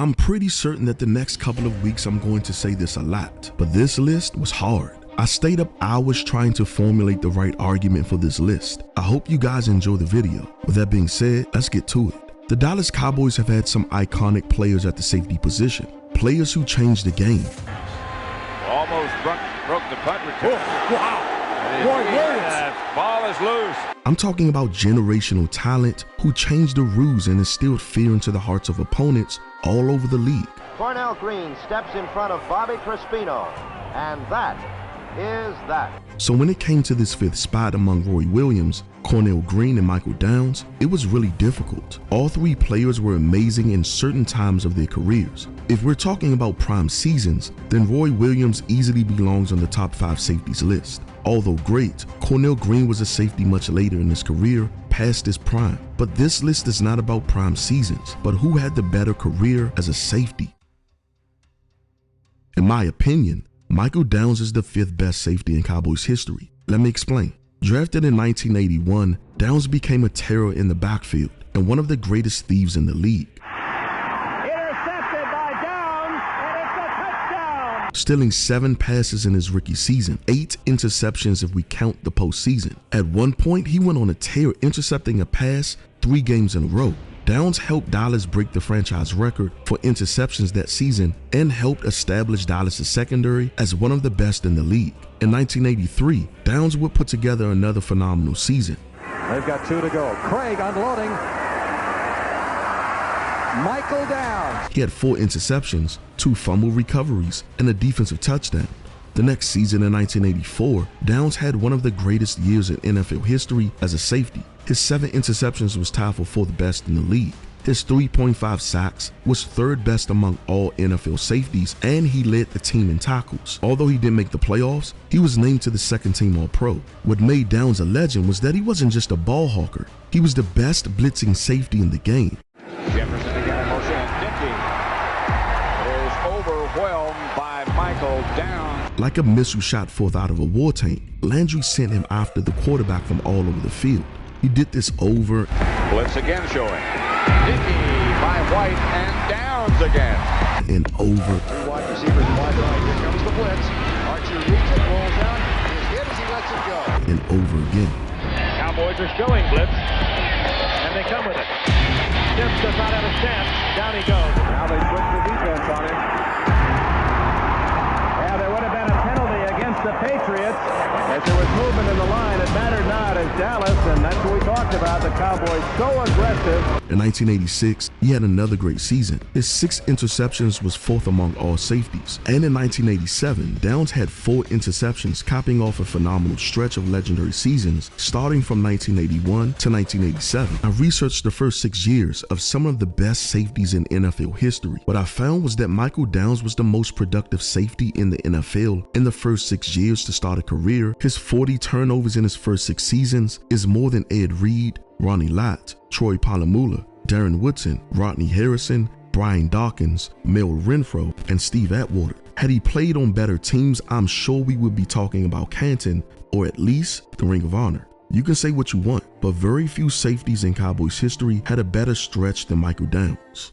I'm pretty certain that the next couple of weeks I'm going to say this a lot, but this list was hard. I stayed up hours trying to formulate the right argument for this list. I hope you guys enjoy the video. With that being said, let's get to it. The Dallas Cowboys have had some iconic players at the safety position, players who changed the game. Almost broke the punt return. Oh, wow. Ball is loose. I'm talking about generational talent who changed the rules and instilled fear into the hearts of opponents all over the league. Cornell Green steps in front of Bobby Crispino, and that is that. So when it came to this fifth spot among Roy Williams, Cornell Green, and Michael Downs, it was really difficult. All three players were amazing in certain times of their careers. If we're talking about prime seasons, then Roy Williams easily belongs on the top 5 safeties list. Although great, Cornell Green was a safety much later in his career, past his prime. But this list is not about prime seasons, but who had the better career as a safety. In my opinion, Michael Downs is the 5th best safety in Cowboys history. Let me explain. Drafted in 1981, Downs became a terror in the backfield and one of the greatest thieves in the league. Intercepted by Downs, and it's a touchdown! Stealing 7 passes in his rookie season, 8 interceptions if we count the postseason. At one point, he went on a tear, intercepting a pass 3 games in a row. Downs helped Dallas break the franchise record for interceptions that season and helped establish Dallas' secondary as one of the best in the league. In 1983, Downs would put together another phenomenal season. They've got 2 to go. Craig unloading. Michael Downs. He had 4 interceptions, 2 fumble recoveries, and a defensive touchdown. The next season in 1984, Downs had one of the greatest years in NFL history as a safety. His 7 interceptions was tied for 4th best in the league. His 3.5 sacks was 3rd best among all NFL safeties, and he led the team in tackles. Although he didn't make the playoffs, he was named to the 2nd team All-Pro. What made Downs a legend was that he wasn't just a ball hawker. He was the best blitzing safety in the game. Jefferson again in motion. Dickey is overwhelmed by Michael Downs. Like a missile shot forth out of a war tank, Landry sent him after the quarterback from all over the field. He did this over. Blitz again showing. Dickey by White and Downs again. And over. 3 wide receivers wide right. Here comes the blitz. Archer reads it, rolls out. He's hit as he lets it go. And over again. Cowboys are showing blitz, and they come with it. Tips does not have a chance. Down he goes. Now they switch the defense on him. Yeah, there would have been a penalty against the Patriots as there was movement in the line. It mattered not as Dallas, and that's what we talked about, the Cowboys so aggressive. In 1986, he had another great season. His 6 interceptions was 4th among all safeties. And in 1987, Downs had 4 interceptions, capping off a phenomenal stretch of legendary seasons, starting from 1981 to 1987. I researched the first 6 years of some of the best safeties in NFL history. What I found was that Michael Downs was the most productive safety in the NFL in the first 6 years to start a career. His 40 turnovers in his first 6 seasons is more than Ed Reed, Ronnie Lott, Troy Polamalu, Darren Woodson, Rodney Harrison, Brian Dawkins, Mel Renfro, and Steve Atwater. Had he played on better teams, I'm sure we would be talking about Canton, or at least the Ring of Honor. You can say what you want, but very few safeties in Cowboys history had a better stretch than Michael Downs.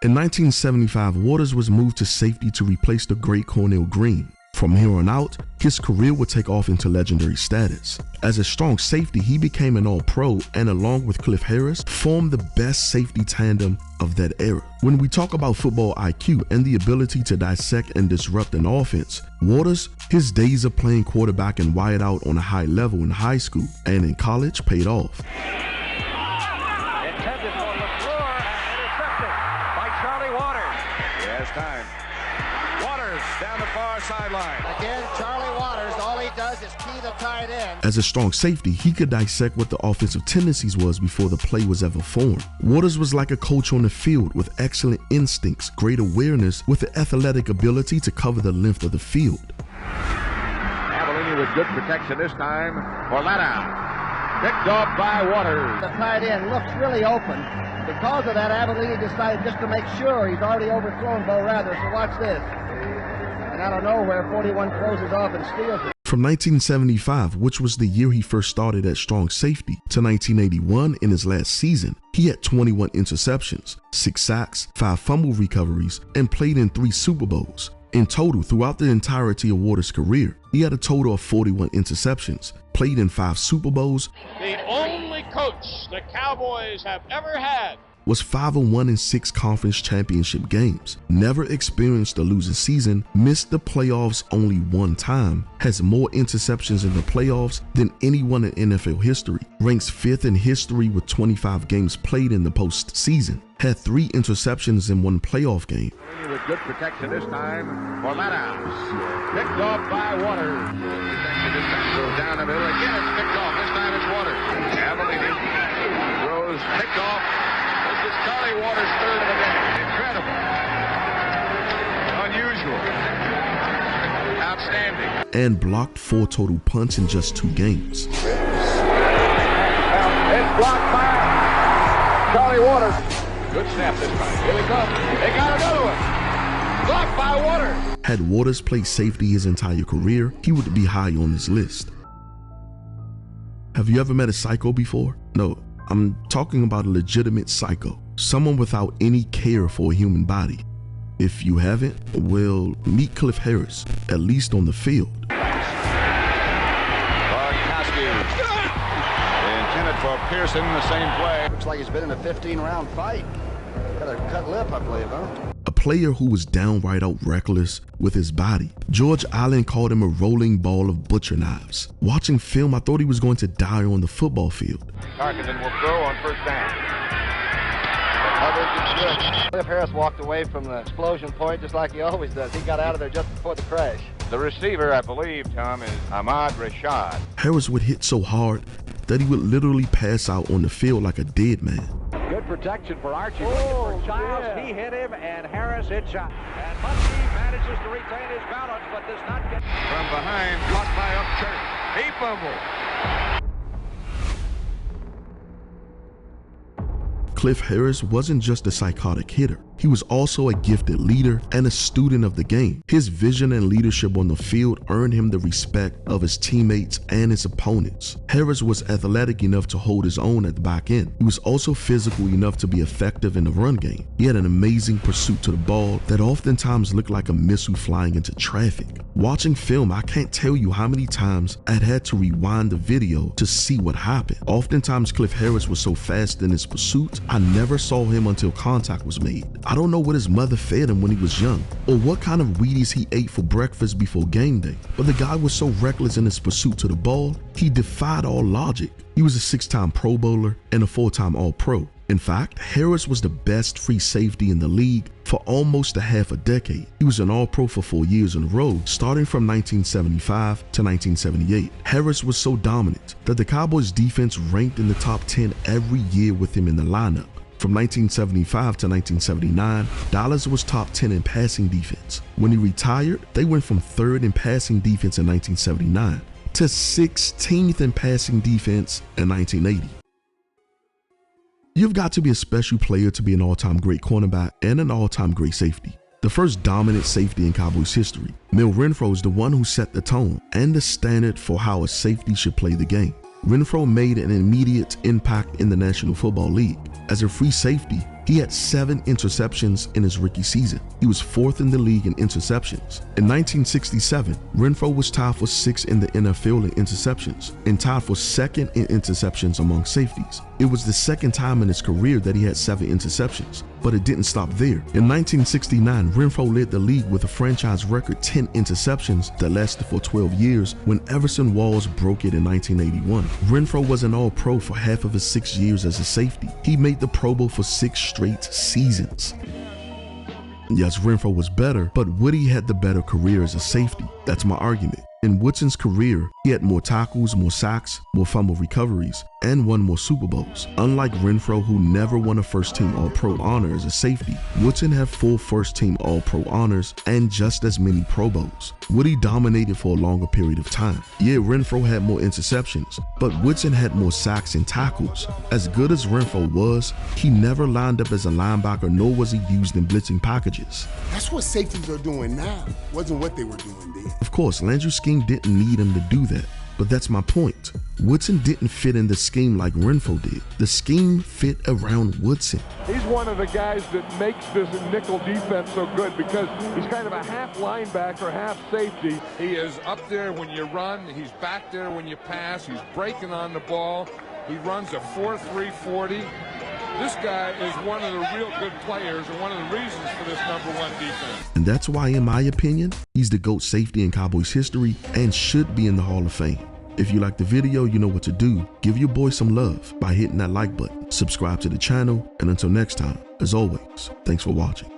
In 1975, Waters was moved to safety to replace the great Cornell Green. From here on out, his career would take off into legendary status. As a strong safety, he became an All-Pro and along with Cliff Harris, formed the best safety tandem of that era. When we talk about football IQ and the ability to dissect and disrupt an offense, Waters, his days of playing quarterback and wide out on a high level in high school and in college paid off. Intended for LaFleur and intercepted by Charlie Waters. He has time. Waters down the far sideline. Again, Charlie Waters, all he does is key the tight end. As a strong safety, he could dissect what the offensive tendencies was before the play was ever formed. Waters was like a coach on the field with excellent instincts, great awareness, with the athletic ability to cover the length of the field. Avellini with good protection this time. Orletta picked off by Waters. The tight end looks really open. Because of that, Avellini decided just to make sure he's already overthrown Bo Rather. So watch this. And out of nowhere, 41 closes off and steals it. From 1975, which was the year he first started at strong safety, to 1981 in his last season, he had 21 interceptions, 6 sacks, 5 fumble recoveries, and played in 3 Super Bowls. In total, throughout the entirety of Waters' career, he had a total of 41 interceptions, played in 5 Super Bowls. The only coach the Cowboys have ever had Was 5-1 in 6 conference championship games, never experienced a losing season, missed the playoffs only 1 time, has more interceptions in the playoffs than anyone in NFL history, ranks 5th in history with 25 games played in the postseason, had 3 interceptions in 1 playoff game. With good protection this time for Letta. Picked off by Waters. Protection this time goes down the middle. Again, it's picked off. This time it's Waters. Avellini throws picked off. This is Charlie Waters' 3rd of the game. Incredible. Unusual. Outstanding. And blocked 4 total punts in just 2 games. It's blocked by Charlie Waters. Good snap this time. Here they come. They got another one. Blocked by Waters. Had Waters played safety his entire career, he would be high on this list. Have you ever met a psycho before? No, I'm talking about a legitimate psycho. Someone without any care for a human body. If you haven't, well, meet Cliff Harris, at least on the field. Intended for Pearson, the same play. Looks like he's been in a 15-round fight. Got a cut lip, I believe, huh? A player who was downright out reckless with his body. George Allen called him a rolling ball of butcher knives. Watching film, I thought he was going to die on the football field. Tarkenton will throw on 1st down. Cliff Harris walked away from the explosion point just like he always does. He got out of there just before the crash. The receiver, I believe, Tom, is Ahmad Rashad. Harris would hit so hard that he would literally pass out on the field like a dead man. Good protection for Archie. Looking for Childs. Yeah. He hit him, and Harris hit shot. And Muskie manages to retain his balance, but does not get... From behind, blocked by Upchurch. He fumbled. Cliff Harris wasn't just a psychotic hitter. He was also a gifted leader and a student of the game. His vision and leadership on the field earned him the respect of his teammates and his opponents. Harris was athletic enough to hold his own at the back end. He was also physical enough to be effective in the run game. He had an amazing pursuit to the ball that oftentimes looked like a missile flying into traffic. Watching film, I can't tell you how many times I'd had to rewind the video to see what happened. Oftentimes, Cliff Harris was so fast in his pursuit, I never saw him until contact was made. I don't know what his mother fed him when he was young, or what kind of Wheaties he ate for breakfast before game day, but the guy was so reckless in his pursuit to the ball, he defied all logic. He was a 6-time Pro Bowler and a 4-time All-Pro. In fact, Harris was the best free safety in the league for almost a half a decade. He was an All-Pro for 4 years in a row, starting from 1975 to 1978. Harris was so dominant that the Cowboys defense ranked in the top 10 every year with him in the lineup. From 1975 to 1979, Dallas was top 10 in passing defense. When he retired, they went from 3rd in passing defense in 1979 to 16th in passing defense in 1980. You've got to be a special player to be an all-time great cornerback and an all-time great safety. The first dominant safety in Cowboys history, Mel Renfro is the one who set the tone and the standard for how a safety should play the game. Renfro made an immediate impact in the National Football League. As a free safety, he had 7 interceptions in his rookie season. He was 4th in the league in interceptions. In 1967, Renfro was tied for 6th in the NFL in interceptions and tied for 2nd in interceptions among safeties. It was the 2nd time in his career that he had 7 interceptions, but it didn't stop there. In 1969, Renfro led the league with a franchise record 10 interceptions that lasted for 12 years when Everson Walls broke it in 1981. Renfro was an All-Pro for half of his 6 years as a safety. He made the Pro Bowl for 6 straight seasons. Yes, Renfro was better, but Woody had the better career as a safety. That's my argument. In Woodson's career, he had more tackles, more sacks, more fumble recoveries, and won more Super Bowls. Unlike Renfro, who never won a first-team All-Pro honor as a safety, Woodson had 4 first-team All-Pro honors and just as many Pro Bowls. Woody dominated for a longer period of time. Yeah, Renfro had more interceptions, but Woodson had more sacks and tackles. As good as Renfro was, he never lined up as a linebacker, nor was he used in blitzing packages. That's what safeties are doing now. Wasn't what they were doing then. Of course, Landry scheme team didn't need him to do that. But that's my point. Woodson didn't fit in the scheme like Renfro did. The scheme fit around Woodson. He's one of the guys that makes this nickel defense so good because he's kind of a half linebacker, half safety. He is up there when you run. He's back there when you pass. He's breaking on the ball. He runs a 4.3 40. This guy is one of the real good players and one of the reasons for this #1 defense. And that's why, in my opinion, he's the GOAT safety in Cowboys history and should be in the Hall of Fame. If you like the video, you know what to do. Give your boy some love by hitting that like button, subscribe to the channel, and until next time, as always, thanks for watching.